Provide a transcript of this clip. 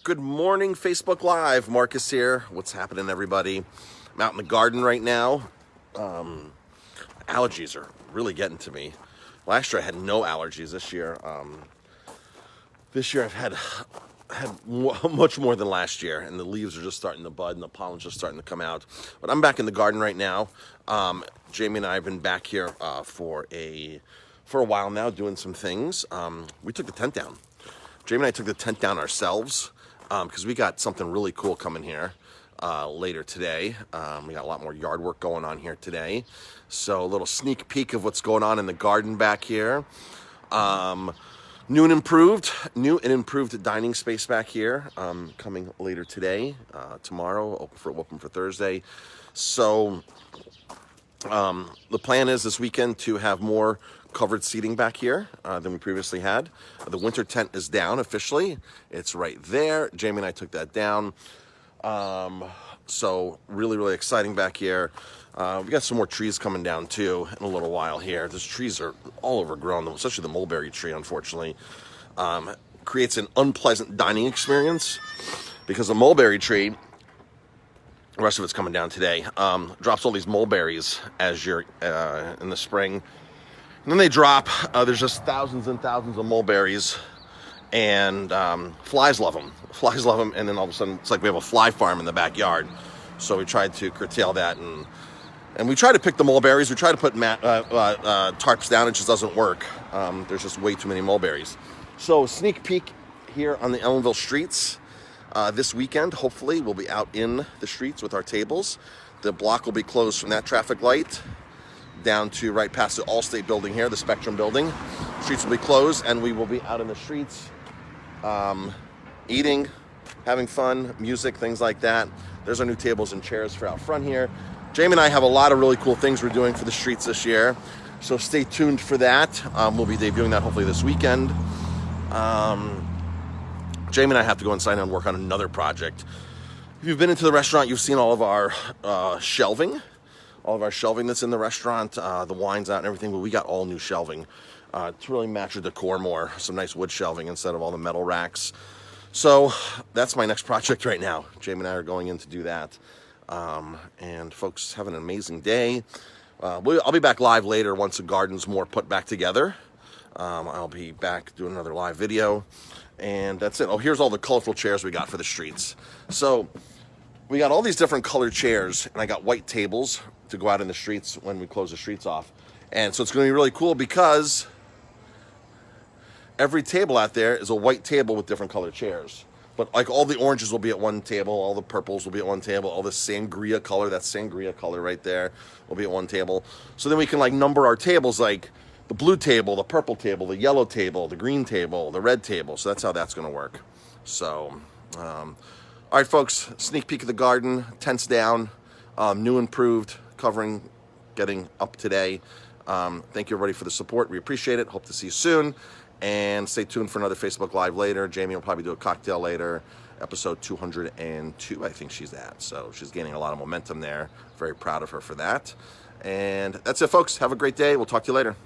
Good morning, Facebook Live. Marcus here. What's happening, everybody? I'm out in the garden right now. Allergies are really getting to me. Last year I had no allergies. This year I've had much more than last year, and the leaves are just starting to bud and the pollen's just starting to come out. But I'm back in the garden right now. Jamie and I have been back here for a while now, doing some things. We took the tent down. Jamie and I took the tent down ourselves because we got something really cool coming here later today. We got a lot more yard work going on here today. So a little sneak peek of what's going on in the garden back here. New and improved dining space back here, coming later today, tomorrow, open for Thursday. So the plan is this weekend to have more covered seating back here than we previously had. The winter tent is down officially. It's right there. Jamie and I took that down. So really exciting back here. We got some more trees coming down too in a little while here. These trees are all overgrown, especially the mulberry tree, unfortunately. Creates an unpleasant dining experience because the mulberry tree, the rest of it's coming down today, drops all these mulberries as you're in the spring. And then they drop. There's just thousands and thousands of mulberries, and flies love them. Flies love them, and then all of a sudden, it's like we have a fly farm in the backyard. So we tried to curtail that, and we try to pick the mulberries. We try to put tarps down. It just doesn't work. There's just way too many mulberries. So sneak peek here on the Ellenville streets. This weekend, hopefully, we'll be out in the streets with our tables. The block will be closed from that traffic light down to right past the Allstate building here, the Spectrum building. Streets will be closed, and we will be out in the streets eating, having fun, music, things like that. There's our new tables and chairs for out front here. Jamie and I have a lot of really cool things we're doing for the streets this year, so stay tuned for that. We'll be debuting that hopefully this weekend. Jamie and I have to go inside and work on another project. If you've been into the restaurant, you've seen all of our shelving. All of our shelving that's in the restaurant, the wine's out and everything, but we got all new shelving to really match the decor more. Some nice wood shelving instead of all the metal racks. So that's my next project right now. Jamie and I are going in to do that. And folks, have an amazing day. I'll be back live later once the garden's more put back together. I'll be back doing another live video. And that's it. Oh, here's all the colorful chairs we got for the streets. So we got all these different colored chairs, and I got white tables to go out in the streets when we close the streets off. And so it's going to be really cool because every table out there is a white table with different colored chairs. But like all the oranges will be at one table, all the purples will be at one table, all the sangria color, that sangria color right there will be at one table. So then we can like number our tables, like the blue table, the purple table, the yellow table, the green table, the red table. So that's how that's going to work. So, all right, folks, sneak peek of the garden, tents down, new improved, covering, getting up today. Thank you, everybody, for the support. We appreciate it. Hope to see you soon. And stay tuned for another Facebook Live later. Jamie will probably do a cocktail later. Episode 202, I think she's at. So she's gaining a lot of momentum there. Very proud of her for that. And that's it, folks. Have a great day. We'll talk to you later.